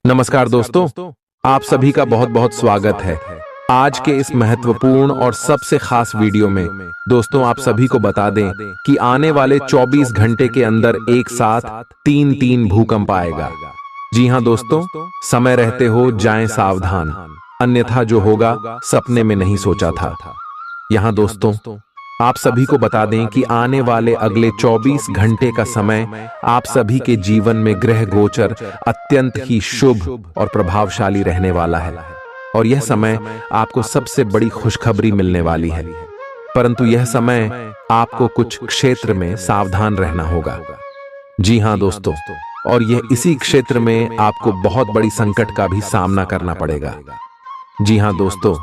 नमस्कार दोस्तों, आप सभी का बहुत बहुत स्वागत है। आज के इस महत्वपूर्ण और सबसे खास वीडियो में दोस्तों आप सभी को बता दें कि आने वाले 24 घंटे के अंदर एक साथ तीन तीन भूकंप आएगा। जी हां दोस्तों, समय रहते हो जाएं सावधान, अन्यथा जो होगा सपने में नहीं सोचा था। यहाँ दोस्तों आप सभी को बता दें कि आने वाले अगले 24 घंटे का समय आप सभी के जीवन में ग्रह गोचर अत्यंत ही शुभ और प्रभावशाली रहने वाला है और यह समय आपको सबसे बड़ी खुशखबरी मिलने वाली है। परंतु यह समय आपको कुछ क्षेत्र में सावधान रहना होगा। जी हां दोस्तों, और यह इसी क्षेत्र में आपको बहुत बड़ी संकट का भी सामना करना पड़ेगा। जी हां दोस्तों,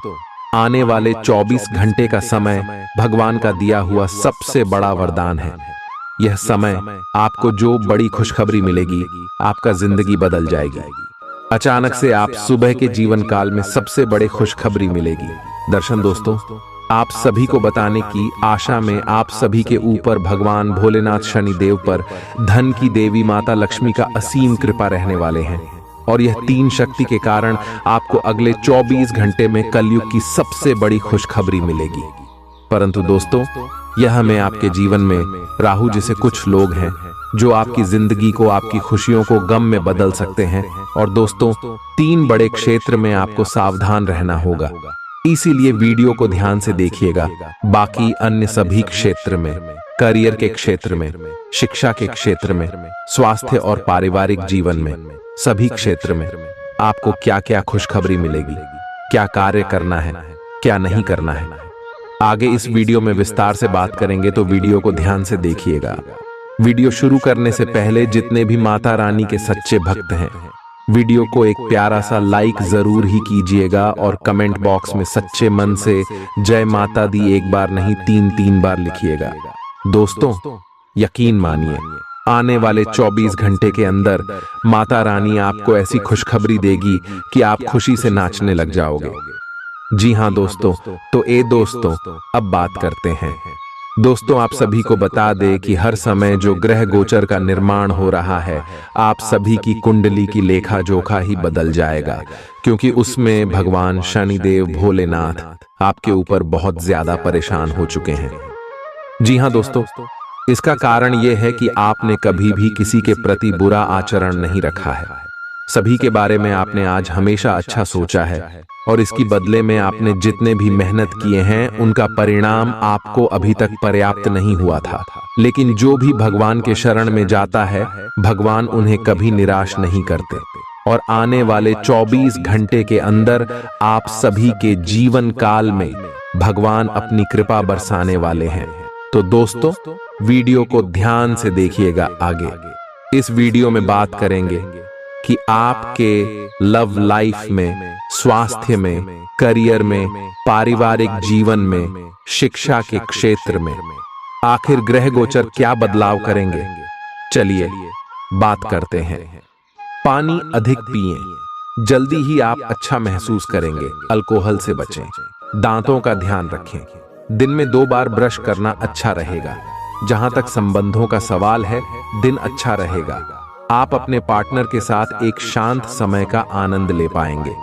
आने वाले 24 घंटे का समय भगवान का दिया हुआ सबसे बड़ा वरदान है। यह समय आपको जो बड़ी खुशखबरी मिलेगी, आपका जिंदगी बदल जाएगी। अचानक से आप सुबह के जीवन काल में सबसे बड़े खुशखबरी मिलेगी। दर्शन दोस्तों, आप सभी को बताने की आशा में आप सभी के ऊपर भगवान भोलेनाथ शनिदेव पर धन की देवी माता लक्ष्मी का असीम कृपा रहने वाले हैं और यह तीन शक्ति के कारण आपको अगले 24 घंटे में कलयुग की सबसे बड़ी खुशखबरी मिलेगी। परंतु दोस्तों, यह में आपके जीवन में राहु जैसे कुछ लोग हैं जो आपकी जिंदगी को, आपकी खुशियों को गम में बदल सकते हैं। और दोस्तों, तीन बड़े क्षेत्र में आपको सावधान रहना होगा, इसीलिए वीडियो को ध्यान से देखिएगा। बाकी अन्य सभी क्षेत्र में, करियर के क्षेत्र में, शिक्षा के क्षेत्र में, स्वास्थ्य और पारिवारिक जीवन में, सभी क्षेत्र में आपको क्या क्या खुशखबरी मिलेगी, क्या कार्य करना है, क्या नहीं करना है, आगे इस वीडियो में विस्तार से बात करेंगे, तो वीडियो को ध्यान से देखिएगा। वीडियो शुरू करने से पहले जितने भी माता रानी के सच्चे भक्त हैं, वीडियो को एक प्यारा सा लाइक जरूर ही कीजिएगा और कमेंट बॉक्स में सच्चे मन से जय माता दी एक बार नहीं 3 बार लिखिएगा। दोस्तों, यकीन मानिए, आने वाले 24 घंटे के अंदर माता रानी आपको ऐसी खुशखबरी देगी कि आप खुशी से नाचने लग जाओगे। जी हां दोस्तों, तो दोस्तों अब बात करते हैं। दोस्तों, आप सभी को बता दें कि हर समय जो ग्रह गोचर का निर्माण हो रहा है, आप सभी की कुंडली की लेखा जोखा ही बदल जाएगा, क्योंकि उसमें भगवान शनिदेव भोलेनाथ आपके ऊपर बहुत ज्यादा परेशान हो चुके हैं। जी हां दोस्तों, इसका कारण यह है कि आपने कभी भी किसी के प्रति बुरा आचरण नहीं रखा है। सभी के बारे में आपने आज हमेशा अच्छा सोचा है और इसकी बदले में आपने जितने भी मेहनत किए हैं उनका परिणाम आपको अभी तक पर्याप्त नहीं हुआ था। लेकिन जो भी भगवान के शरण में जाता है, भगवान उन्हें कभी निराश नहीं करते और आने वाले 24 घंटे के अंदर आप सभी के जीवन काल में भगवान अपनी कृपा बरसाने वाले हैं। तो दोस्तों, वीडियो को ध्यान से देखिएगा। आगे इस वीडियो में बात करेंगे कि आपके लव लाइफ में, स्वास्थ्य में, करियर में, पारिवारिक जीवन में, शिक्षा के क्षेत्र में आखिर ग्रह गोचर क्या बदलाव करेंगे। चलिए बात करते हैं। पानी अधिक पिएं, जल्दी ही आप अच्छा महसूस करेंगे। अल्कोहल से बचें, दांतों का ध्यान रखें, दिन में 2 बार ब्रश करना अच्छा रहेगा। जहां तक संबंधों का सवाल है, दिन अच्छा रहेगा। आप अपने पार्टनर के साथ एक शांत समय का आनंद ले पाएंगे।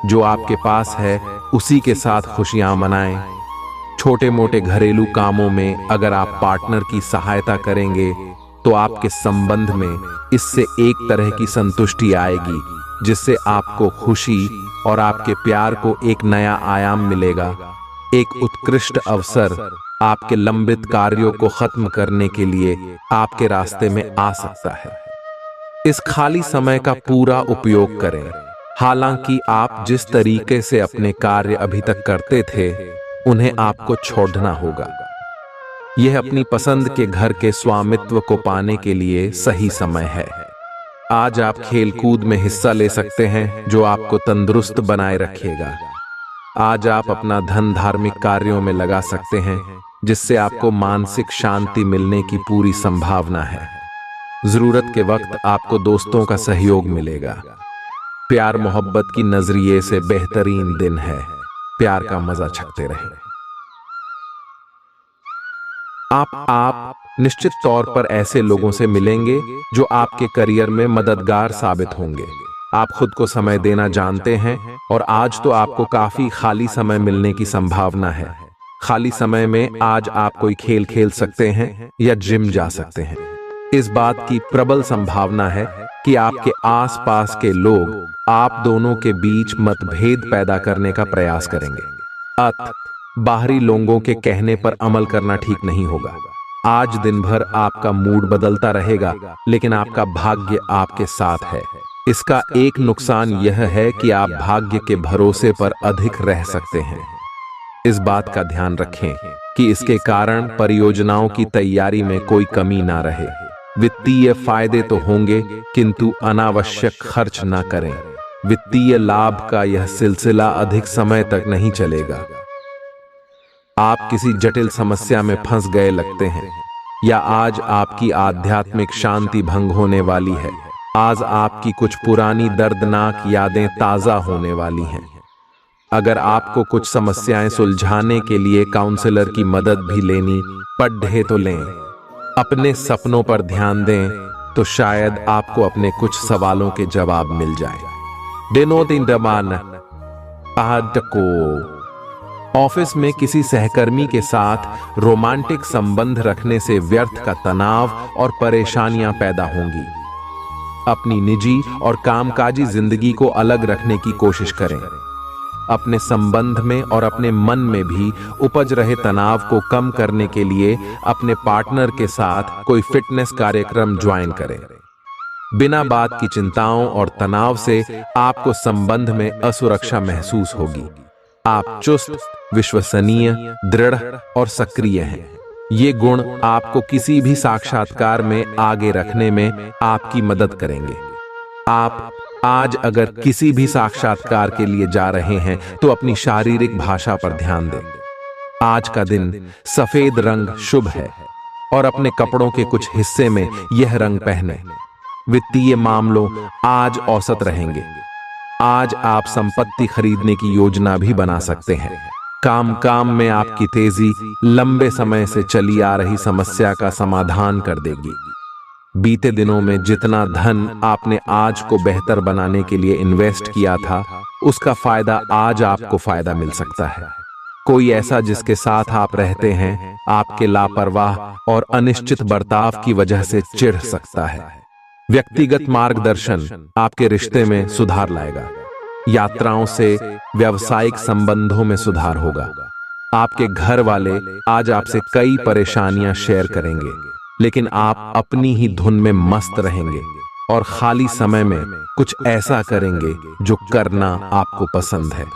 जो आपके पास है उसी के साथ खुशियां मनाएं। छोटे मोटे घरेलू कामों में अगर आप पार्टनर की सहायता करेंगे तो आपके संबंध में इससे एक तरह की संतुष्टि आएगी, जिससे आपको खुशी और आपके प्यार को एक नया आयाम मिलेगा। एक उत्कृष्ट अवसर आपके लंबित कार्यों को खत्म करने के लिए आपके रास्ते में आ सकता है। इस खाली समय का पूरा उपयोग करें। हालांकि आप जिस तरीके से अपने कार्य अभी तक करते थे, उन्हें आपको छोड़ना होगा। यह अपनी पसंद के घर के स्वामित्व को पाने के लिए सही समय है। आज आप खेलकूद में हिस्सा ले सकते हैं, जो आपको तंदुरुस्त बनाए रखेगा। आज आप अपना धन धार्मिक कार्यों में लगा सकते हैं, जिससे आपको मानसिक शांति मिलने की पूरी संभावना है। जरूरत के वक्त आपको दोस्तों का सहयोग मिलेगा। प्यार मोहब्बत की नजरिए से बेहतरीन दिन है। प्यार का मजा चखते रहें। आप निश्चित तौर पर ऐसे लोगों से मिलेंगे जो आपके करियर में मददगार साबित होंगे। आप खुद को समय देना जानते हैं और आज तो आपको काफी खाली समय मिलने की संभावना है। खाली समय में आज आप कोई खेल खेल सकते हैं या जिम जा सकते हैं। इस बात की प्रबल संभावना है कि आपके आसपास के लोग आप दोनों के बीच मतभेद पैदा करने का प्रयास करेंगे। बाहरी लोगों के कहने पर अमल करना ठीक नहीं होगा। आज दिन भर आपका मूड बदलता रहेगा, लेकिन आपका भाग्य आपके साथ है। इसका एक नुकसान यह है कि आप भाग्य के भरोसे पर अधिक रह सकते हैं। इस बात का ध्यान रखें कि इसके कारण परियोजनाओं की तैयारी में कोई कमी ना रहे। वित्तीय फायदे तो होंगे, किंतु अनावश्यक खर्च ना करें। वित्तीय लाभ का यह सिलसिला अधिक समय तक नहीं चलेगा। आप किसी जटिल समस्या में फंस गए लगते हैं, या आज आपकी आध्यात्मिक शांति भंग होने वाली है। आज आपकी कुछ पुरानी दर्दनाक यादें ताजा होने वाली हैं। अगर आपको कुछ समस्याएं सुलझाने के लिए काउंसलर की मदद भी लेनी पड़े तो लें। अपने सपनों पर ध्यान दें तो शायद आपको अपने कुछ सवालों के जवाब मिल जाए। ऑफिस में किसी सहकर्मी के साथ रोमांटिक संबंध रखने से व्यर्थ का तनाव और परेशानियां पैदा होंगी। अपनी निजी और कामकाजी जिंदगी को अलग रखने की कोशिश करें। अपने संबंध में और अपने मन में भी उपज रहे तनाव को कम करने के लिए अपने पार्टनर के साथ कोई फिटनेस कार्यक्रम ज्वाइन करें। बिना बात की चिंताओं और तनाव से आपको संबंध में असुरक्षा महसूस होगी। आप चुस्त, विश्वसनीय, दृढ़ और सक्रिय हैं। ये गुण आपको किसी भी साक्षात्कार में आगे रखने में आपकी मदद करेंगे। आप आज अगर किसी भी साक्षात्कार के लिए जा रहे हैं तो अपनी शारीरिक भाषा पर ध्यान दें। आज का दिन सफेद रंग शुभ है और अपने कपड़ों के कुछ हिस्से में यह रंग पहने। वित्तीय मामलों आज औसत रहेंगे। आज आप संपत्ति खरीदने की योजना भी बना सकते हैं। काम में आपकी तेजी लंबे समय से चली आ रही समस्या का समाधान कर देगी। बीते दिनों में जितना धन आपने आज को बेहतर बनाने के लिए इन्वेस्ट किया था, उसका फायदा आज आपको फायदा मिल सकता है। कोई ऐसा जिसके साथ आप रहते हैं आपके लापरवाह और अनिश्चित बर्ताव की वजह से चिढ़ सकता है। व्यक्तिगत मार्गदर्शन आपके रिश्ते में सुधार लाएगा। यात्राओं से व्यावसायिक संबंधों में सुधार होगा। आपके घर वाले आज आपसे कई परेशानियां शेयर करेंगे, लेकिन आप अपनी ही धुन में मस्त रहेंगे और खाली समय में कुछ ऐसा करेंगे जो करना आपको पसंद है।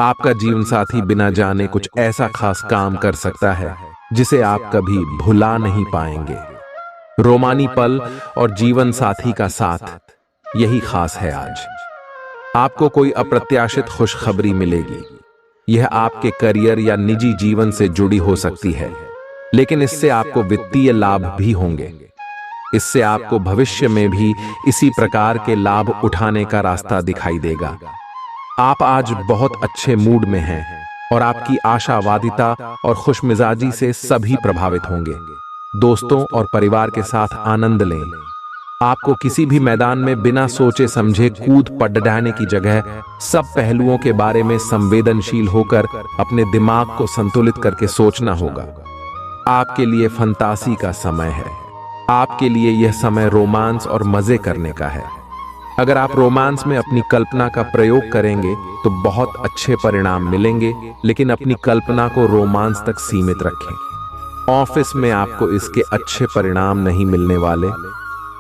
आपका जीवन साथी बिना जाने कुछ ऐसा खास काम कर सकता है जिसे आप कभी भुला नहीं पाएंगे। रोमानी पल और जीवन साथी का साथ, यही खास है आज। आपको कोई अप्रत्याशित खुशखबरी मिलेगी। यह आपके करियर या निजी जीवन से जुड़ी हो सकती है, लेकिन इससे आपको वित्तीय लाभ भी होंगे। इससे आपको भविष्य में भी इसी प्रकार के लाभ उठाने का रास्ता दिखाई देगा। आप आज बहुत अच्छे मूड में हैं और आपकी आशावादिता और खुशमिजाजी से सभी प्रभावित होंगे। दोस्तों और परिवार के साथ आनंद लें। आपको किसी भी मैदान में बिना सोचे समझे कूद पड़ने की जगह सब पहलुओं के बारे में संवेदनशील होकर अपने दिमाग को संतुलित करके सोचना होगा। आपके लिए फंतासी का समय है। आपके लिए यह समय रोमांस और मजे करने का है। अगर आप रोमांस में अपनी कल्पना का प्रयोग करेंगे तो बहुत अच्छे परिणाम मिलेंगे, लेकिन अपनी कल्पना को रोमांस तक सीमित रखें। ऑफिस में आपको इसके अच्छे परिणाम नहीं मिलने वाले।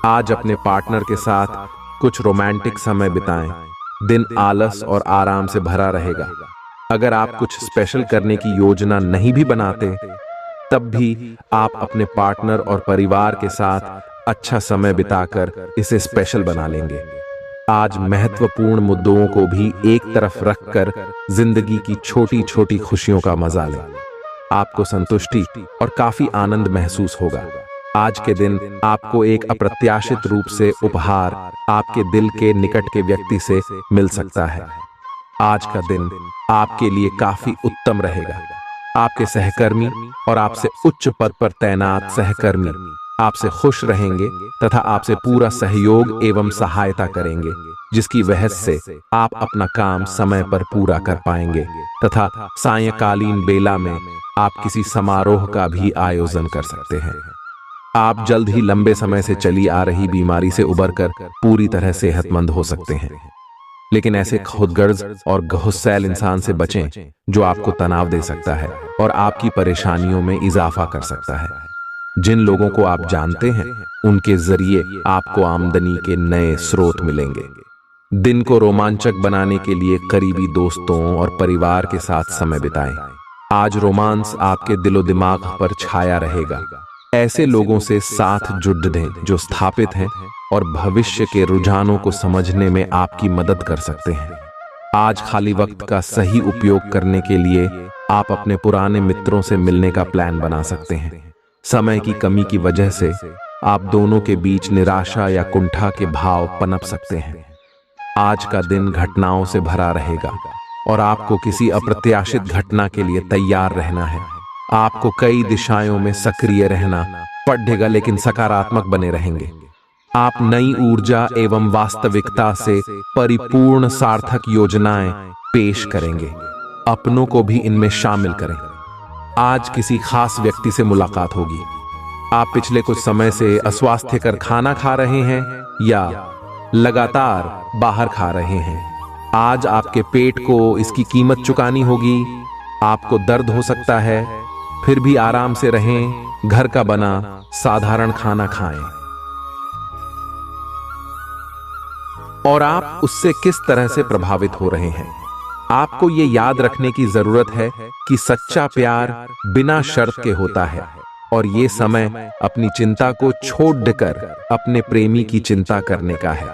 आज अपने पार्टनर के साथ कुछ रोमांटिक समय बिताएं। दिन आलस और आराम से भरा रहेगा। अगर आप कुछ स्पेशल करने की योजना नहीं भी बनाते, तब भी आप अपने पार्टनर और परिवार के साथ अच्छा समय बिताकर इसे स्पेशल बना लेंगे। आज महत्वपूर्ण मुद्दों को भी एक तरफ रखकर जिंदगी की छोटी छोटी खुशियों का मजा लें। आपको संतुष्टि और काफी आनंद महसूस होगा। आज के दिन आपको एक अप्रत्याशित रूप से उपहार आपके दिल के निकट के व्यक्ति से मिल सकता है। आज का दिन आपके लिए काफी उत्तम रहेगा। आपके सहकर्मी और आपसे उच्च पद पर तैनात सहकर्मी आपसे खुश रहेंगे तथा आपसे पूरा सहयोग एवं सहायता करेंगे। जिसकी वजह से आप अपना काम समय पर पूरा कर पाएंगे तथा सायंकालीन बेला में आप किसी समारोह का भी आयोजन कर सकते हैं। आप जल्द ही लंबे समय से चली आ रही बीमारी से उबरकर पूरी तरह सेहतमंद हो सकते हैं। लेकिन ऐसे खुदगर्ज और गुस्सैल इंसान से बचें जो आपको तनाव दे सकता है और आपकी परेशानियों में इजाफा कर सकता है। जिन लोगों को आप जानते हैं उनके जरिए आपको आमदनी के नए स्रोत मिलेंगे। दिन को रोमांचक बनाने के लिए करीबी दोस्तों और परिवार के साथ समय बिताएं। आज रोमांस आपके दिलो दिमाग पर छाया रहेगा। ऐसे लोगों से साथ जुड़ दें जो स्थापित हैं और भविष्य के रुझानों को समझने में आपकी मदद कर सकते हैं। आज खाली वक्त का सही उपयोग करने के लिए आप अपने पुराने मित्रों से मिलने का प्लान बना सकते हैं। समय की कमी की वजह से आप दोनों के बीच निराशा या कुंठा के भाव पनप सकते हैं। आज का दिन घटनाओं से भरा रहेगा और आपको किसी अप्रत्याशित घटना के लिए तैयार रहना है। आपको कई दिशाओं में सक्रिय रहना पड़ेगा, लेकिन सकारात्मक बने रहेंगे। आप नई ऊर्जा एवं वास्तविकता से परिपूर्ण सार्थक योजनाएं पेश करेंगे। अपनों को भी इनमें शामिल करें। आज किसी खास व्यक्ति से मुलाकात होगी। आप पिछले कुछ समय से अस्वास्थ्यकर खाना खा रहे हैं या लगातार बाहर खा रहे हैं। आज आपके पेट को इसकी कीमत चुकानी होगी। आपको दर्द हो सकता है, फिर भी आराम से रहें। घर का बना साधारण खाना खाएं। और आप उससे किस तरह से प्रभावित हो रहे हैं। आपको ये याद रखने की जरूरत है कि सच्चा प्यार बिना शर्त के होता है और ये समय अपनी चिंता को छोड़कर अपने प्रेमी की चिंता करने का है।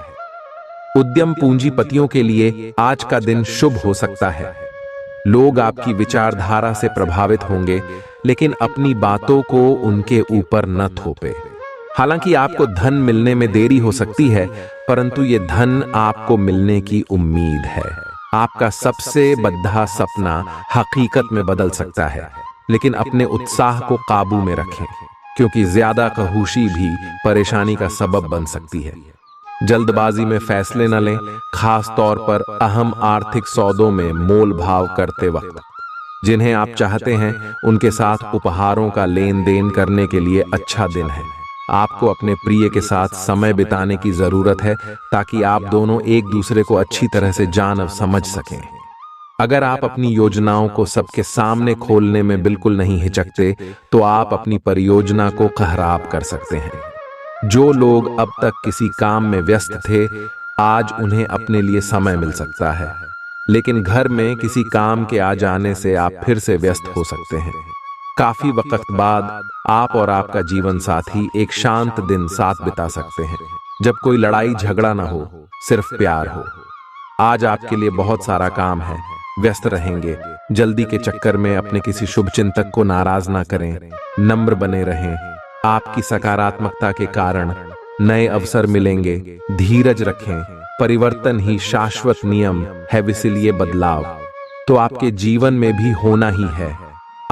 उद्यम पूंजीपतियों के लिए आज का दिन शुभ हो सकता है। लोग आपकी विचारधारा से प्रभावित होंगे, लेकिन अपनी बातों को उनके ऊपर न थोपे। हालांकि आपको धन मिलने में देरी हो सकती है, परंतु ये धन आपको मिलने की उम्मीद है। आपका सबसे बद्धा सपना हकीकत में बदल सकता है, लेकिन अपने उत्साह को काबू में रखें, क्योंकि ज्यादा खहूशी भी परेशानी का सबब बन सकती है। जल्दबाजी में फैसले न लें, खास तौर पर अहम आर्थिक सौदों में मोल भाव करते वक्त। जिन्हें आप चाहते हैं उनके साथ उपहारों का लेन देन करने के लिए अच्छा दिन है। आपको अपने प्रिय के साथ समय बिताने की जरूरत है ताकि आप दोनों एक दूसरे को अच्छी तरह से जान और समझ सकें। अगर आप अपनी योजनाओं को सबके सामने खोलने में बिल्कुल नहीं हिचकते तो आप अपनी परियोजना को खराब कर सकते हैं। जो लोग अब तक किसी काम में व्यस्त थे, आज उन्हें अपने लिए समय मिल सकता है, लेकिन घर में किसी काम के आ जाने से आप फिर से व्यस्त हो सकते हैं। काफी वक्त बाद आप और आपका जीवन साथी एक शांत दिन साथ बिता सकते हैं, जब कोई लड़ाई झगड़ा ना हो, सिर्फ प्यार हो। आज आपके लिए बहुत सारा काम है, व्यस्त रहेंगे। जल्दी के चक्कर में अपने किसी शुभ चिंतक को नाराज ना करें, नम्र बने रहें। आपकी सकारात्मकता के कारण नए अवसर मिलेंगे। धीरज रखें, परिवर्तन ही शाश्वत नियम है, इसलिए बदलाव तो आपके जीवन में भी होना ही है।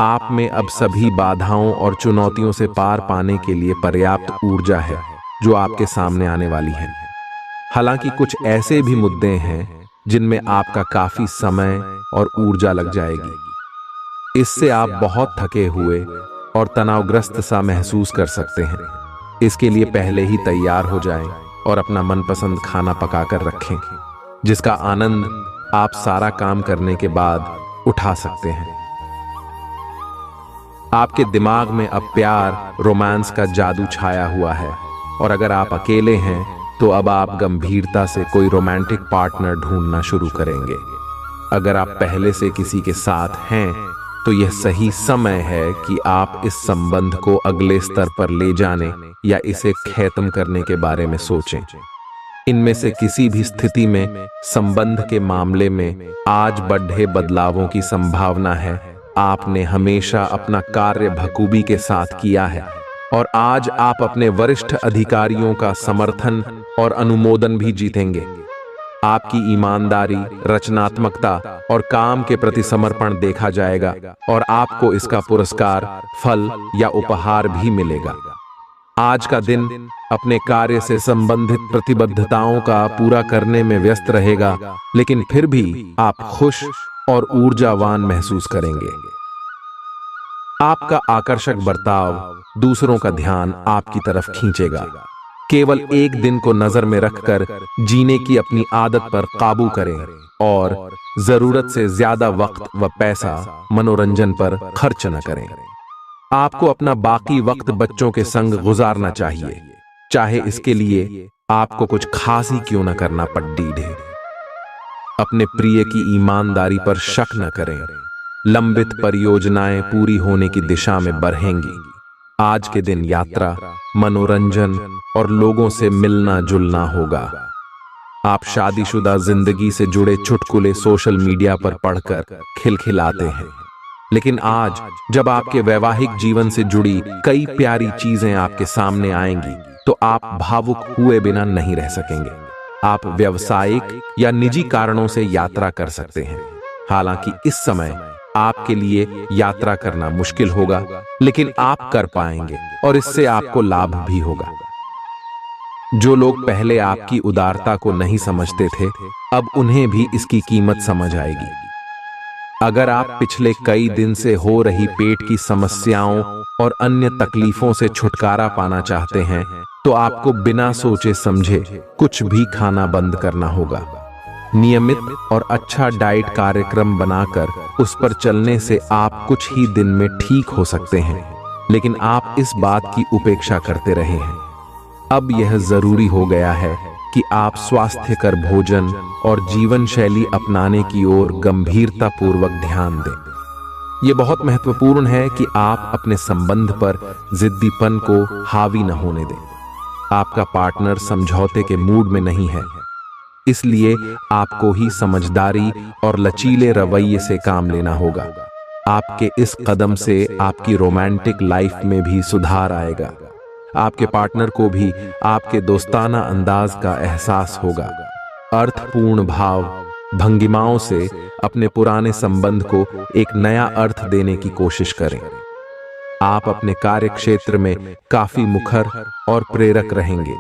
आप में अब सभी बाधाओं और चुनौतियों से पार पाने के लिए पर्याप्त ऊर्जा है जो आपके सामने आने वाली है। हालांकि कुछ ऐसे भी मुद्दे हैं जिनमें आपका काफी समय और ऊर्जा लग जाएगी। इससे आप बहुत थके हुए और तनावग्रस्त सा महसूस कर सकते हैं। इसके लिए पहले ही तैयार हो जाएं और अपना मनपसंद खाना पकाकर रखें, जिसका आनंद आप सारा काम करने के बाद उठा सकते हैं। आपके दिमाग में अब प्यार, रोमांस का जादू छाया हुआ है और अगर आप अकेले हैं तो अब आप गंभीरता से कोई रोमांटिक पार्टनर ढूंढना शुरू करेंगे। अगर आप पहले से किसी के साथ हैं तो यह सही समय है कि आप इस संबंध को अगले स्तर पर ले जाने या इसे खत्म करने के बारे में सोचें। इनमें से किसी भी स्थिति में संबंध के मामले में आज बढ़े बदलावों की संभावना है। आपने हमेशा अपना कार्य बखूबी के साथ किया है और आज आप अपने वरिष्ठ अधिकारियों का समर्थन और अनुमोदन भी जीतेंगे। आपकी ईमानदारी, रचनात्मकता और काम के प्रति समर्पण देखा जाएगा और आपको इसका पुरस्कार, फल या उपहार भी मिलेगा। आज का दिन अपने कार्य से संबंधित प्रतिबद्धताओं का पूरा करने में व्यस्त रहेगा, लेकिन फिर भी आप खुश और ऊर्जावान महसूस करेंगे। आपका आकर्षक बर्ताव दूसरों का ध्यान आपकी तरफ खींचेगा। केवल एक दिन को नजर में रखकर जीने की अपनी आदत पर काबू करें और जरूरत से ज्यादा वक्त व पैसा मनोरंजन पर खर्च न करें। आपको अपना बाकी वक्त बच्चों के संग गुजारना चाहिए, चाहे इसके लिए आपको कुछ खास ही क्यों न करना पड़े। अपने प्रिय की ईमानदारी पर शक न करें। लंबित परियोजनाएं पूरी होने की दिशा में बढ़ेंगी। आज के दिन यात्रा, मनोरंजन और लोगों से मिलना जुलना होगा। आप शादीशुदा जिंदगी से जुड़े चुटकुले सोशल मीडिया पर पढ़कर खिलखिलाते हैं, लेकिन आज जब आपके वैवाहिक जीवन से जुड़ी कई प्यारी चीजें आपके सामने आएंगी तो आप भावुक हुए बिना नहीं रह सकेंगे। आप व्यावसायिक या निजी कारणों से यात्रा कर सकते हैं। हालांकि इस समय आपके लिए यात्रा करना मुश्किल होगा, लेकिन आप कर पाएंगे और इससे आपको लाभ भी होगा। जो लोग पहले आपकी उदारता को नहीं समझते थे, अब उन्हें भी इसकी कीमत समझ आएगी। अगर आप पिछले कई दिन से हो रही पेट की समस्याओं और अन्य तकलीफों से छुटकारा पाना चाहते हैं, तो आपको बिना सोचे समझे कुछ भी खाना बंद करना होगा। नियमित और अच्छा डाइट कार्यक्रम बनाकर उस पर चलने से आप कुछ ही दिन में ठीक हो सकते हैं, लेकिन आप इस बात की उपेक्षा करते रहे हैं। अब यह जरूरी हो गया है कि आप स्वास्थ्यकर भोजन और जीवन शैली अपनाने की ओर गंभीरतापूर्वक ध्यान दें। यह बहुत महत्वपूर्ण है कि आप अपने संबंध पर जिद्दीपन को हावी न होने दें। आपका पार्टनर समझौते के मूड में नहीं है, इसलिए आपको ही समझदारी और लचीले रवैये से काम लेना होगा। आपके इस कदम से आपकी रोमांटिक लाइफ में भी सुधार आएगा। आपके पार्टनर को भी आपके दोस्ताना अंदाज का एहसास होगा। अर्थपूर्ण भाव भंगिमाओं से अपने पुराने संबंध को एक नया अर्थ देने की कोशिश करें। आप अपने कार्य क्षेत्र में काफी मुखर और प्रेरक रहेंगे।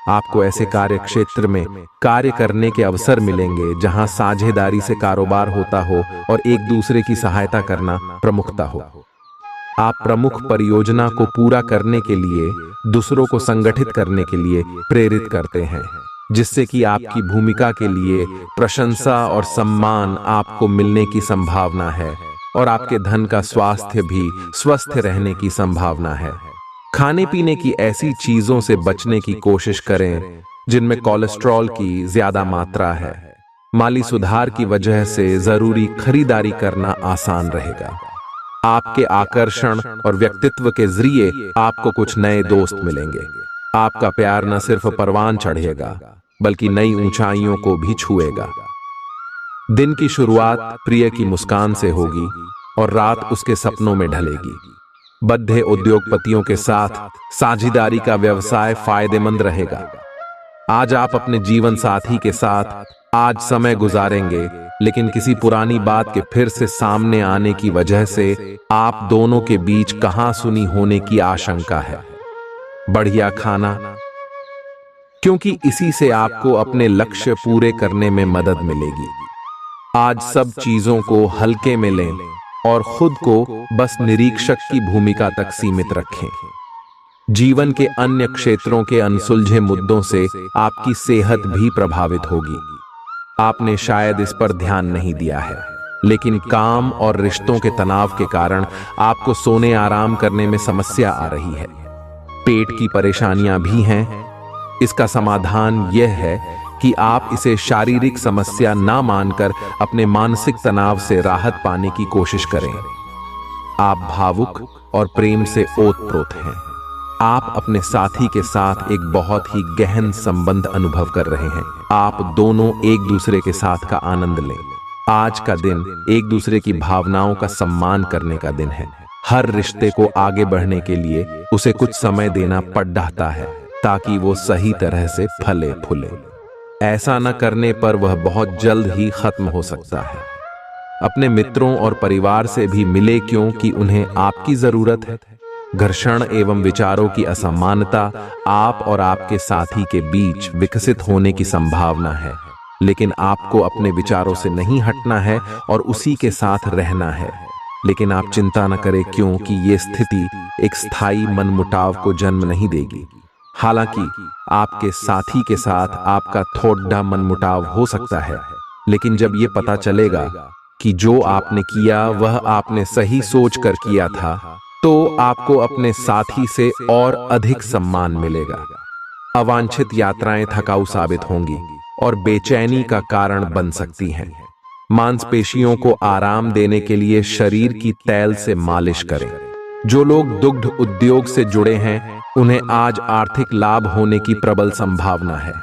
आपको ऐसे कार्य क्षेत्र में कार्य करने के अवसर मिलेंगे जहां साझेदारी से कारोबार होता हो और एक दूसरे की सहायता करना प्रमुखता हो। आप प्रमुख परियोजना को पूरा करने के लिए दूसरों को संगठित करने के लिए प्रेरित करते हैं, जिससे कि आपकी भूमिका के लिए प्रशंसा और सम्मान आपको मिलने की संभावना है और आपके धन का स्वास्थ्य भी स्वस्थ रहने की संभावना है। खाने पीने की ऐसी चीजों से बचने की कोशिश करें जिनमें कोलेस्ट्रॉल की ज्यादा मात्रा है। माली सुधार की वजह से जरूरी खरीदारी करना आसान रहेगा। आपके आकर्षण और व्यक्तित्व के जरिए आपको कुछ नए दोस्त मिलेंगे। आपका प्यार न सिर्फ परवान चढ़ेगा बल्कि नई ऊंचाइयों को भी छुएगा। दिन की शुरुआत प्रिय की मुस्कान से होगी और रात उसके सपनों में ढलेगी। बद्धे उद्योगपतियों के साथ साझेदारी का व्यवसाय फायदेमंद रहेगा। आज आप अपने जीवन साथी के साथ आज समय गुजारेंगे, लेकिन किसी पुरानी बात के फिर से सामने आने की वजह से आप दोनों के बीच कहासुनी होने की आशंका है। बढ़िया खाना, क्योंकि इसी से आपको अपने लक्ष्य पूरे करने में मदद मिलेगी। आज सब चीजों को हल्के में लें और खुद को बस निरीक्षक की भूमिका तक सीमित रखें। जीवन के अन्य क्षेत्रों के अनसुलझे मुद्दों से आपकी सेहत भी प्रभावित होगी। आपने शायद इस पर ध्यान नहीं दिया है, लेकिन काम और रिश्तों के तनाव के कारण आपको सोने आराम करने में समस्या आ रही है। पेट की परेशानियां भी हैं। इसका समाधान यह है कि आप इसे शारीरिक समस्या ना मानकर अपने मानसिक तनाव से राहत पाने की कोशिश करें। आप भावुक और प्रेम से ओतप्रोत हैं। आप अपने साथी के साथ एक बहुत ही गहन संबंध अनुभव कर रहे हैं। आप दोनों एक दूसरे के साथ का आनंद लें। आज का दिन एक दूसरे की भावनाओं का सम्मान करने का दिन है। हर रिश्ते को आगे बढ़ने के लिए उसे कुछ समय देना पड़ जाता है ताकि वो सही तरह से फले फूले। ऐसा न करने पर वह बहुत जल्द ही खत्म हो सकता है। अपने मित्रों और परिवार से भी मिले क्योंकि उन्हें आपकी जरूरत है। घर्षण एवं विचारों की असमानता आप और आपके साथी के बीच विकसित होने की संभावना है, लेकिन आपको अपने विचारों से नहीं हटना है और उसी के साथ रहना है। लेकिन आप चिंता न करें, क्योंकि ये स्थिति एक स्थायी मनमुटाव को जन्म नहीं देगी। हालांकि आपके साथी के साथ आपका थोड़ा मनमुटाव हो सकता है, लेकिन जब ये पता चलेगा कि जो आपने किया वह आपने सही सोच कर किया था, तो आपको अपने साथी से और अधिक सम्मान मिलेगा। अवांछित यात्राएं थकाऊ साबित होंगी और बेचैनी का कारण बन सकती हैं। मांसपेशियों को आराम देने के लिए शरीर की तैल से मालिश करें। जो लोग दुग्ध उद्योग से जुड़े हैं, उन्हें आज आर्थिक लाभ होने की प्रबल संभावना है।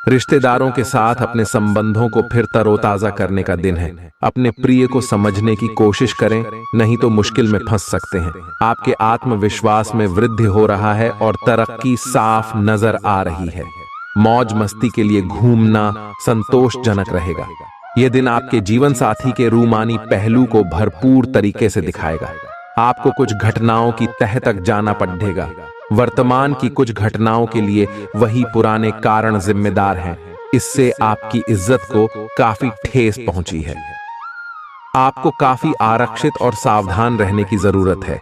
रिश्तेदारों के साथ अपने संबंधों को फिर तरोताजा करने का दिन है। अपने प्रिय को समझने की कोशिश करें, नहीं तो मुश्किल में फंस सकते हैं। आपके आत्मविश्वास में वृद्धि हो रहा है और तरक्की साफ नजर आ रही है। मौज मस्ती के लिए घूमना संतोषजनक रहेगा। यह दिन आपके जीवन साथी के रूमानी पहलू को भरपूर तरीके से दिखाएगा। आपको कुछ घटनाओं की तह तक जाना पड़ेगा। वर्तमान की कुछ घटनाओं के लिए वही पुराने कारण जिम्मेदार हैं। इससे आपकी इज्जत को काफी ठेस पहुंची है। आपको काफी आरक्षित और सावधान रहने की जरूरत है,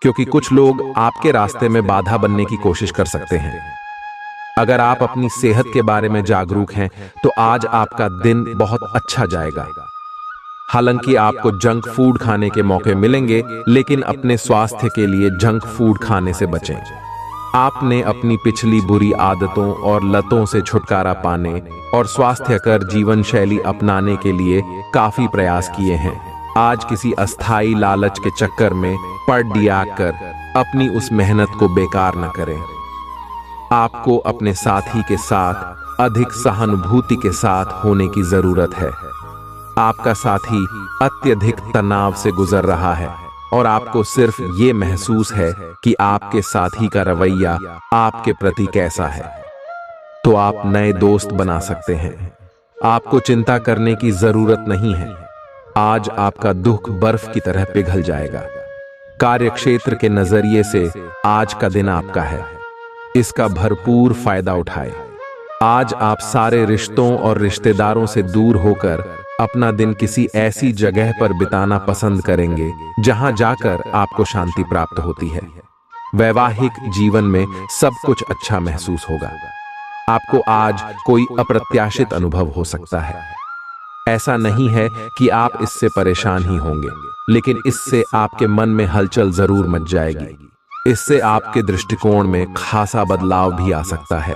क्योंकि कुछ लोग आपके रास्ते में बाधा बनने की कोशिश कर सकते हैं। अगर आप अपनी सेहत के बारे में जागरूक हैं, तो आज आपका दिन बहुत अच्छा जाएगा। हालांकि आपको जंक फूड खाने के मौके मिलेंगे, लेकिन अपने स्वास्थ्य के लिए जंक फूड खाने से बचें। आपने अपनी पिछली बुरी आदतों और लतों से छुटकारा पाने और स्वास्थ्यकर जीवन शैली अपनाने के लिए काफी प्रयास किए हैं। आज किसी अस्थायी लालच के चक्कर में पड़ कर अपनी उस मेहनत को बेकार न करें। आपको अपने साथी के साथ अधिक सहानुभूति के साथ होने की जरूरत है। आपका साथी अत्यधिक तनाव से गुजर रहा है और आपको सिर्फ ये महसूस है कि आपके साथी का रवैया आपके प्रति कैसा है। तो आप नए दोस्त बना सकते हैं। आपको चिंता करने की जरूरत नहीं है। आज आपका दुख बर्फ की तरह पिघल जाएगा। कार्यक्षेत्र के नजरिए से आज का दिन आपका है। इसका भरपूर फायदा उठाएं। आज आप सारे रिश्तों और रिश्तेदारों से दूर होकर अपना दिन किसी ऐसी जगह पर बिताना पसंद करेंगे जहां जाकर आपको शांति प्राप्त होती है। वैवाहिक जीवन में सब कुछ अच्छा महसूस होगा। आपको आज कोई अप्रत्याशित अनुभव हो सकता है। ऐसा नहीं है कि आप इससे परेशान ही होंगे, लेकिन इससे आपके मन में हलचल जरूर मच जाएगी। इससे आपके दृष्टिकोण में खासा बदलाव भी आ सकता है।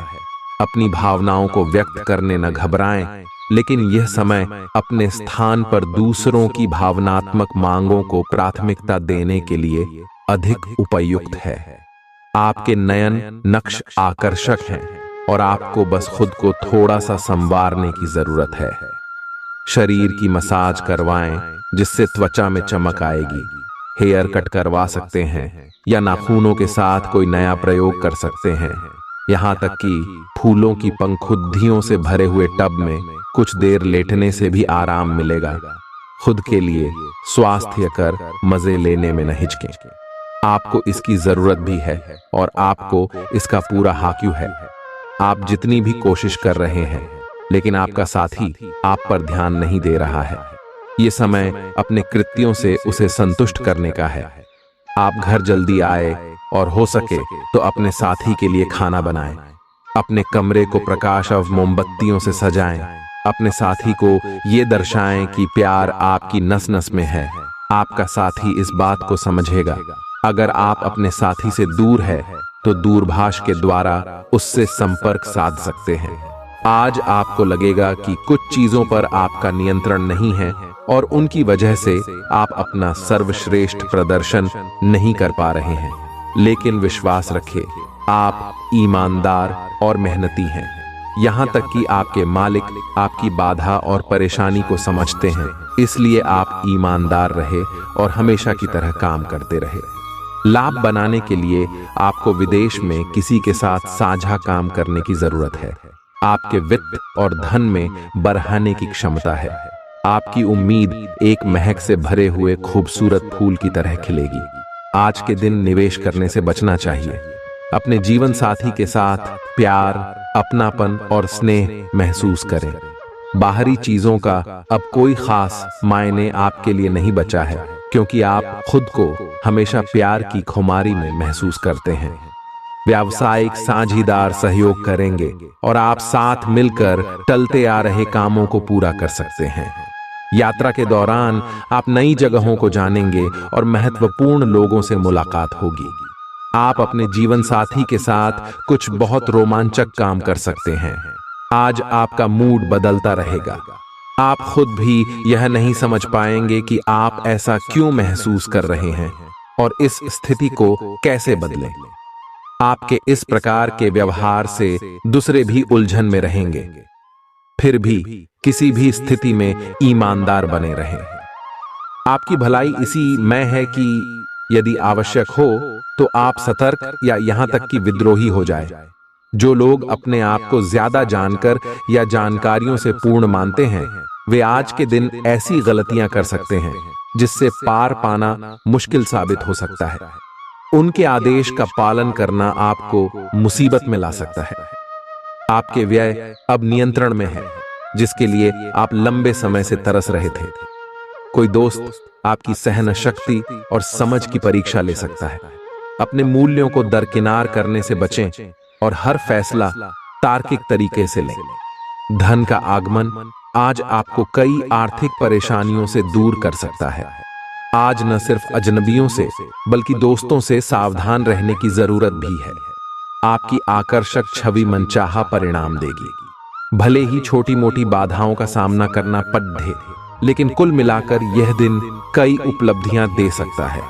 अपनी भावनाओं को व्यक्त करने न घबराएं, लेकिन यह समय अपने स्थान पर दूसरों की भावनात्मक मांगों को प्राथमिकता देने के लिए अधिक उपयुक्त है। आपके नयन नक्श आकर्षक हैं और आपको बस खुद को थोड़ा सा संवारने की जरूरत है। शरीर की मसाज करवाएं, जिससे त्वचा में चमक आएगी। हेयर कट करवा सकते हैं या नाखूनों के साथ कोई नया प्रयोग कर सकते हैं। यहाँ तक कि फूलों की पंखुद्दियों से भरे हुए टब में कुछ देर लेटने से भी आराम मिलेगा। खुद के लिए स्वास्थ्य कर मजे लेने में न हिचकें। आपको इसकी जरूरत भी है और आपको इसका पूरा हाक्यू है। आप जितनी भी कोशिश कर रहे हैं, लेकिन आपका साथी आप पर ध्यान नहीं दे रहा है। ये समय अपने कृत्यों से उसे संतुष्ट करने का है। आप घर जल्दी आए और हो सके तो अपने साथी के लिए खाना बनाएं। अपने कमरे को प्रकाश और मोमबत्तियों से सजाएं। अपने साथी को ये दर्शाएं कि प्यार आपकी नस नस में है। आपका साथी इस बात को समझेगा। अगर आप अपने साथी से दूर है तो दूरभाष के द्वारा उससे संपर्क साध सकते हैं। आज आपको लगेगा कि कुछ चीजों पर आपका नियंत्रण नहीं है और उनकी वजह से आप अपना सर्वश्रेष्ठ प्रदर्शन नहीं कर पा रहे हैं। लेकिन विश्वास रखें, आप ईमानदार और मेहनती हैं। यहाँ तक कि आपके मालिक आपकी बाधा और परेशानी को समझते हैं। इसलिए आप ईमानदार रहे और हमेशा की तरह काम करते रहे। लाभ बनाने के लिए आपको विदेश में किसी के साथ साझा काम करने की जरूरत है। आपके वित्त और धन में बढ़ाने की क्षमता है। आपकी उम्मीद एक महक से भरे हुए खूबसूरत फूल की तरह खिलेगी। आज के दिन निवेश करने से बचना चाहिए। अपने जीवन साथी के साथ प्यार, अपनापन और स्नेह महसूस करें। बाहरी चीजों का अब कोई खास मायने आपके लिए नहीं बचा है, क्योंकि आप खुद को हमेशा प्यार की खुमारी में महसूस करते हैं। व्यावसायिक साझीदार सहयोग करेंगे और आप साथ मिलकर टलते आ रहे कामों को पूरा कर सकते हैं। यात्रा के दौरान आप नई जगहों को जानेंगे और महत्वपूर्ण लोगों से मुलाकात होगी। आप अपने जीवन साथी के साथ कुछ बहुत रोमांचक काम कर सकते हैं। आज आपका मूड बदलता रहेगा। आप खुद भी यह नहीं समझ पाएंगे कि आप ऐसा क्यों महसूस कर रहे हैं और इस स्थिति को कैसे बदलें। आपके इस प्रकार के व्यवहार से दूसरे भी उलझन में रहेंगे। फिर भी किसी भी स्थिति में ईमानदार बने रहें। आपकी भलाई इसी में है कि यदि आवश्यक हो तो आप सतर्क या यहां तक कि विद्रोही हो जाए। जो लोग अपने आप को ज्यादा जानकर या जानकारियों से पूर्ण मानते हैं, वे आज के दिन ऐसी गलतियां कर सकते हैं जिससे पार पाना मुश्किल साबित हो सकता है। उनके आदेश का पालन करना आपको मुसीबत में ला सकता है। आपके व्यय अब नियंत्रण में है, जिसके लिए आप लंबे समय से तरस रहे थे। कोई दोस्त आपकी सहन शक्ति और समझ की परीक्षा ले सकता है। अपने मूल्यों को दरकिनार करने से बचें और हर फैसला तार्किक तरीके से लें। धन का आगमन आज आपको कई आर्थिक परेशानियों से दूर कर सकता है। आज न सिर्फ अजनबियों से बल्कि दोस्तों से सावधान रहने की जरूरत भी है। आपकी आकर्षक छवि मनचाहा परिणाम देगी। भले ही छोटी मोटी बाधाओं का सामना करना पड़े, लेकिन कुल मिलाकर यह दिन कई उपलब्धियां दे सकता है।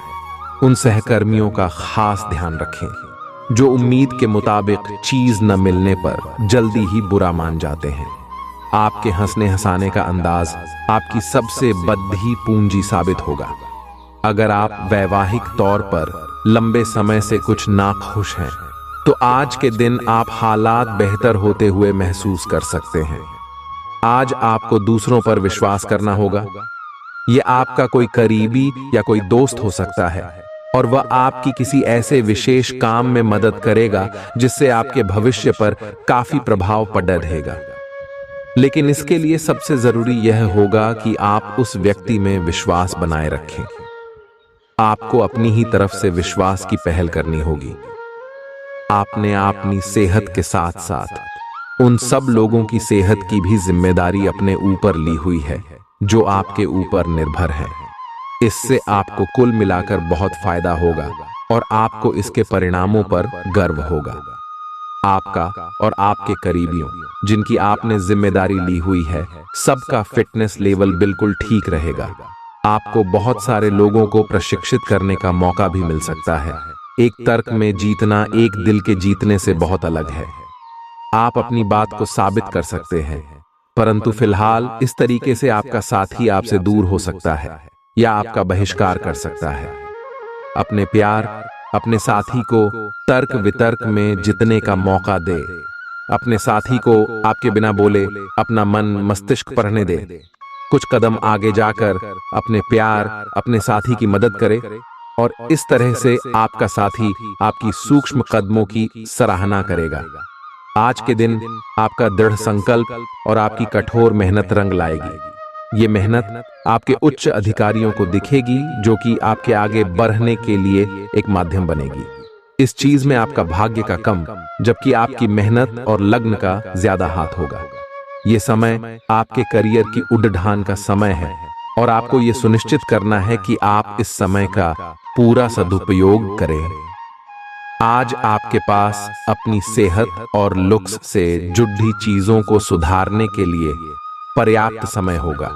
उन सहकर्मियों का खास ध्यान रखें जो उम्मीद के मुताबिक चीज न मिलने पर जल्दी ही बुरा मान जाते हैं। आपके हंसने हंसाने का अंदाज आपकी सबसे बड़ी पूंजी साबित होगा। अगर आप वैवाहिक तौर पर लंबे समय से कुछ नाखुश हैं, तो आज के दिन आप हालात बेहतर होते हुए महसूस कर सकते हैं। आज आपको दूसरों पर विश्वास करना होगा। यह आपका कोई करीबी या कोई दोस्त हो सकता है और वह आपकी किसी ऐसे विशेष काम में मदद करेगा जिससे आपके भविष्य पर काफी प्रभाव पड़ रहेगा। लेकिन इसके लिए सबसे जरूरी यह होगा कि आप उस व्यक्ति में विश्वास बनाए रखें। आपको अपनी ही तरफ से विश्वास की पहल करनी होगी। आपने अपनी सेहत के साथ साथ उन सब लोगों की सेहत की भी जिम्मेदारी अपने ऊपर ली हुई है जो आपके ऊपर निर्भर है। इससे आपको कुल मिलाकर बहुत फायदा होगा और आपको इसके परिणामों पर गर्व होगा। आपका और आपके करीबियों जिनकी आपने जिम्मेदारी ली हुई है, सबका फिटनेस लेवल बिल्कुल ठीक रहेगा। आपको बहुत सारे लोगों को प्रशिक्षित करने का मौका भी मिल सकता है। एक तर्क में जीतना एक दिल के जीतने से बहुत अलग है। आप अपनी बात को साबित कर सकते हैं, परंतु फिलहाल इस तरीके से आपका साथी आपसे दूर हो सकता है या आपका बहिष्कार कर सकता है। अपने प्यार अपने साथी को तर्क वितर्क में जितने का मौका दे। अपने साथी को आपके बिना बोले अपना मन मस्तिष्क पढ़ने दे। कुछ कदम आगे जाकर अपने प्यार अपने साथी की मदद करे और इस तरह से आपका साथी आपकी सूक्ष्म कदमों की सराहना करेगा। आज के दिन आपका दृढ़ संकल्प और आपकी कठोर मेहनत रंग लाएगी। ये मेहनत आपके उच्च अधिकारियों को दिखेगी, जो कि आपके आगे बढ़ने के लिए एक माध्यम बनेगी। इस चीज में आपका भाग्य का कम, जबकि आपकी मेहनत और लगन का ज्यादा हाथ होगा। ये समय आपके करियर की उड़ान का समय है और आपको ये सुनिश्चित करना है कि आप इस समय का पूरा सदुपयोग करें। आज आपके पास अपनी सेहत और लुक्स से जुड़ी चीजों को सुधारने के लिए पर्याप्त समय होगा।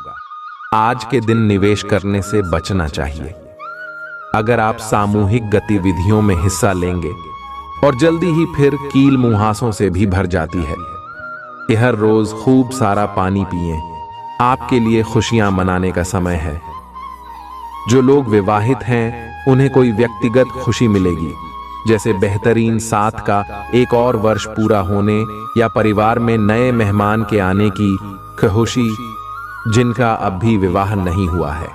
आज के दिन निवेश करने से बचना चाहिए। अगर आप सामूहिक गतिविधियों में हिस्सा लेंगे और जल्दी ही फिर कील मुहासों से भी भर जाती है। हर रोज खूब सारा पानी पिएं। आपके लिए खुशियां मनाने का समय है। जो लोग विवाहित हैं, उन्हें कोई व्यक्तिगत खुशी मिलेगी, जैसे बेहतरीन साथ का एक और वर्ष पूरा होने या परिवार में नए मेहमान के आने की खुशी। जिनका अब भी विवाह नहीं हुआ है,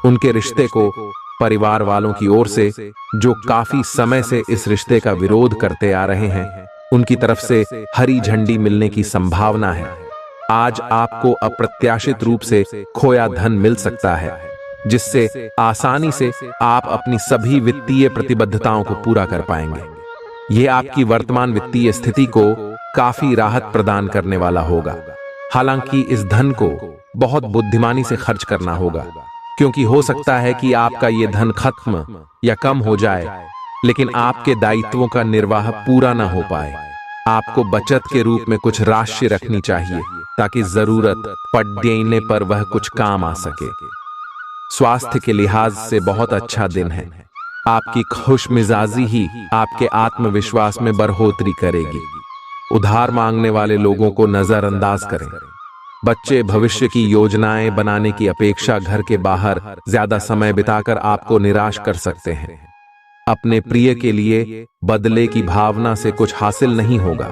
उनके रिश्ते को परिवार वालों की ओर से, जो काफी समय से इस रिश्ते का विरोध करते आ रहे हैं, उनकी तरफ से हरी झंडी मिलने की संभावना है। आज आपको अप्रत्याशित रूप से खोया धन मिल सकता है, जिससे आसानी से आप अपनी सभी वित्तीय प्रतिबद्धताओं को पूरा कर पाएंगे। यह आपकी वर्तमान वित्तीय स्थिति को काफी राहत प्रदान करने वाला होगा। हालांकि इस धन को बहुत बुद्धिमानी से खर्च करना होगा, क्योंकि हो सकता है कि आपका ये धन खत्म या कम हो जाए, लेकिन आपके दायित्वों का निर्वाह पूरा ना हो पाए। आपको बचत के रूप में कुछ राशि रखनी चाहिए, ताकि जरूरत पड़ने पर वह कुछ काम आ सके। स्वास्थ्य के लिहाज से बहुत अच्छा दिन है। आपकी खुशमिजाजी ही आपके आत्मविश्वास में बढ़ोतरी करेगी। उधार मांगने वाले लोगों को नजरअंदाज करें। बच्चे भविष्य की योजनाएं बनाने की अपेक्षा घर के बाहर ज्यादा समय बिताकर आपको निराश कर सकते हैं। अपने प्रिय के लिए बदले की भावना से कुछ हासिल नहीं होगा।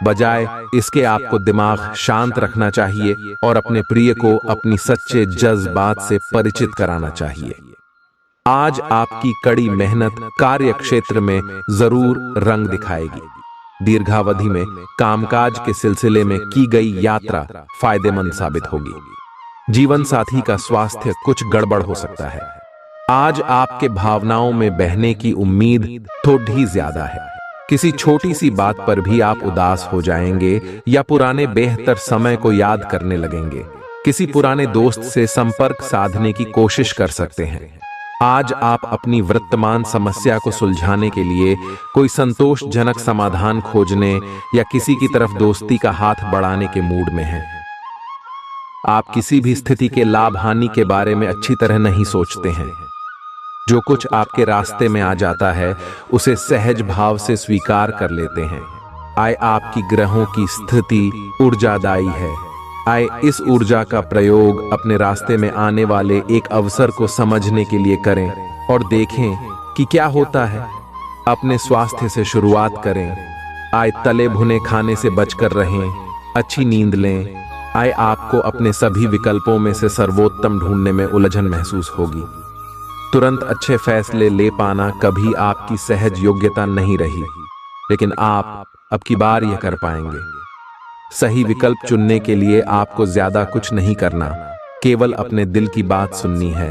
बजाय इसके आपको दिमाग शांत रखना चाहिए और अपने प्रिय को अपनी सच्चे जज्बात से परिचित कराना चाहिए। आज आपकी कड़ी मेहनत कार्य क्षेत्र में जरूर रंग दिखाएगी। दीर्घावधि में कामकाज के सिलसिले में की गई यात्रा फायदेमंद साबित होगी। जीवन साथी का स्वास्थ्य कुछ गड़बड़ हो सकता है। आज आपके भावनाओं में बहने की उम्मीद थोड़ी ज्यादा है। किसी छोटी सी बात पर भी आप उदास हो जाएंगे या पुराने बेहतर समय को याद करने लगेंगे। किसी पुराने दोस्त से संपर्क साधने की कोशिश कर सकते हैं। आज आप अपनी वर्तमान समस्या को सुलझाने के लिए कोई संतोषजनक समाधान खोजने या किसी की तरफ दोस्ती का हाथ बढ़ाने के मूड में हैं। आप किसी भी स्थिति के लाभ हानि के बारे में अच्छी तरह नहीं सोचते हैं। जो कुछ आपके रास्ते में आ जाता है उसे सहज भाव से स्वीकार कर लेते हैं। आय आपकी ग्रहों की स्थिति ऊर्जादायी है। आय इस ऊर्जा का प्रयोग अपने रास्ते में आने वाले एक अवसर को समझने के लिए करें और देखें कि क्या होता है। अपने स्वास्थ्य से शुरुआत करें। आय तले भुने खाने से बचकर रहें। अच्छी नींद लें। आय आपको अपने सभी विकल्पों में से सर्वोत्तम ढूंढने में उलझन महसूस होगी। तुरंत अच्छे फैसले ले पाना कभी आपकी सहज योग्यता नहीं रही, लेकिन आप अब की बार यह कर पाएंगे। सही विकल्प चुनने के लिए आपको ज्यादा कुछ नहीं करना, केवल अपने दिल की बात सुननी है।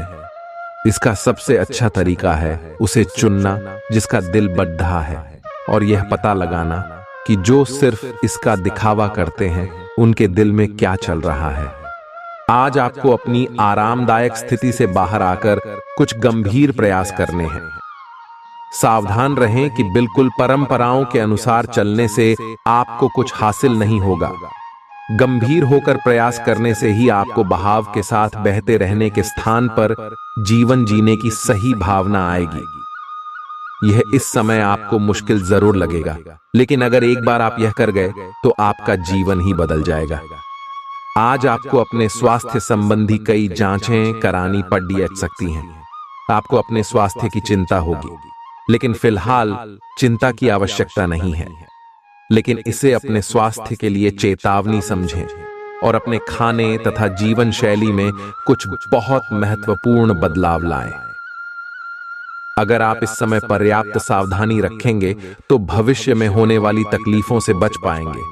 इसका सबसे अच्छा तरीका है उसे चुनना जिसका दिल बढ़ा है, और यह पता लगाना कि जो सिर्फ इसका दिखावा करते हैं उनके दिल में क्या चल रहा है। आज आपको अपनी आरामदायक स्थिति से बाहर आकर कुछ गंभीर प्रयास करने हैं। सावधान रहें कि बिल्कुल परंपराओं के अनुसार चलने से आपको कुछ हासिल नहीं होगा। गंभीर होकर प्रयास करने से ही आपको बहाव के साथ बहते रहने के स्थान पर जीवन जीने की सही भावना आएगी। यह इस समय आपको मुश्किल जरूर लगेगा, लेकिन अगर एक बार आप यह कर गए तो आपका जीवन ही बदल जाएगा। आज आपको अपने स्वास्थ्य संबंधी कई जांचें करानी पड़ सकती हैं। आपको अपने स्वास्थ्य की चिंता होगी, लेकिन फिलहाल चिंता की आवश्यकता नहीं है। लेकिन इसे अपने स्वास्थ्य के लिए चेतावनी समझें और अपने खाने तथा जीवन शैली में कुछ बहुत महत्वपूर्ण बदलाव लाएं। अगर आप इस समय पर्याप्त सावधानी रखेंगे तो भविष्य में होने वाली तकलीफों से बच पाएंगे।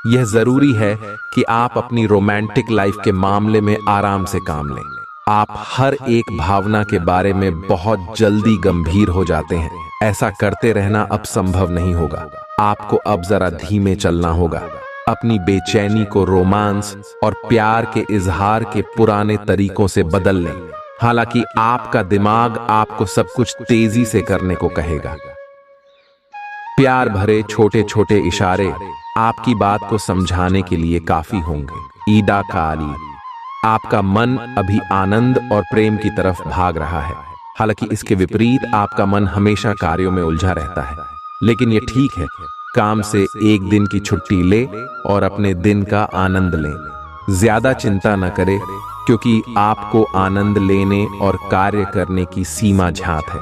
यह जरूरी है कि आप अपनी रोमांटिक लाइफ के मामले में आराम से काम लें। आप हर एक भावना के बारे में बहुत जल्दी गंभीर हो जाते हैं। ऐसा करते रहना अब संभव नहीं होगा। आपको अब जरा धीमे चलना होगा। अपनी बेचैनी को रोमांस और प्यार के इजहार के पुराने तरीकों से बदल लें। हालांकि आपका दिमाग आपको सब कुछ तेजी से करने को कहेगा। प्यार भरे छोटे छोटे इशारे आपकी बात को समझाने के लिए काफी होंगे। ईदा काली, आपका मन अभी आनंद और प्रेम की तरफ भाग रहा है। हालांकि इसके विपरीत आपका मन हमेशा कार्यों में उलझा रहता है। लेकिन यह ठीक है। काम से एक दिन की छुट्टी ले और अपने दिन का आनंद लें। ज्यादा चिंता न करें, क्योंकि आपको आनंद लेने और कार्य करने की सीमा झात है।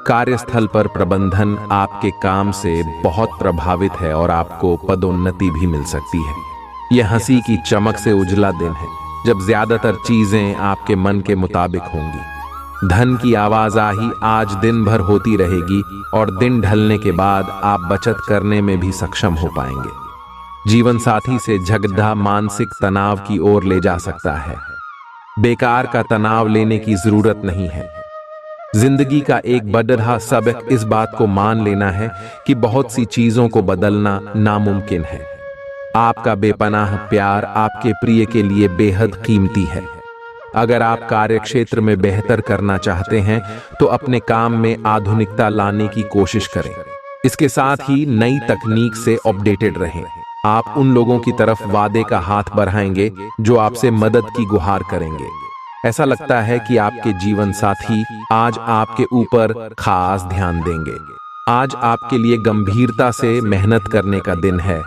कार्यस्थल पर प्रबंधन आपके काम से बहुत प्रभावित है और आपको पदोन्नति भी मिल सकती है। यह हंसी की चमक से उजला दिन है, जब ज्यादातर चीजें आपके मन के मुताबिक होंगी। धन की आवाजाही आज दिन भर होती रहेगी और दिन ढलने के बाद आप बचत करने में भी सक्षम हो पाएंगे। जीवन साथी से झगड़ा मानसिक तनाव की ओर ले जा सकता है। बेकार का तनाव लेने की जरूरत नहीं है। जिंदगी का एक बड़ा सबक इस बात को मान लेना है कि बहुत सी चीजों को बदलना नामुमकिन है। आपका बेपनाह प्यार आपके प्रिय के लिए बेहद कीमती है। अगर आप कार्यक्षेत्र में बेहतर करना चाहते हैं तो अपने काम में आधुनिकता लाने की कोशिश करें। इसके साथ ही नई तकनीक से अपडेटेड रहें। आप उन लोगों की तरफ वादे का हाथ बढ़ाएंगे जो आपसे मदद की गुहार करेंगे। ऐसा लगता है कि आपके जीवन साथी आज आपके ऊपर खास ध्यान देंगे। आज आपके लिए गंभीरता से मेहनत करने का दिन है।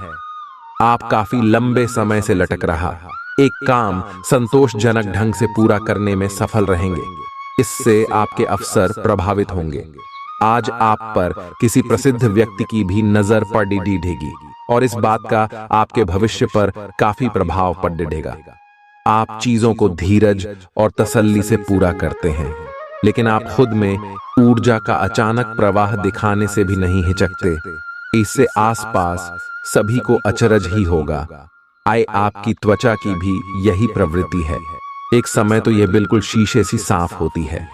आप काफी लंबे समय से लटक रहा एक काम संतोषजनक ढंग से पूरा करने में सफल रहेंगे। इससे आपके अवसर प्रभावित होंगे। आज आप पर किसी प्रसिद्ध व्यक्ति की भी नजर पड़ेगी और इस बात का आपके भविष्य पर काफी प्रभाव पड़ेगा। आप चीजों को धीरज और तसल्ली से पूरा करते हैं, लेकिन आप खुद में ऊर्जा का अचानक प्रवाह दिखाने से भी नहीं हिचकते। इससे आसपास सभी को अचरज ही होगा। आपकी त्वचा की भी यही प्रवृत्ति है। एक समय तो यह बिल्कुल शीशे सी साफ होती है।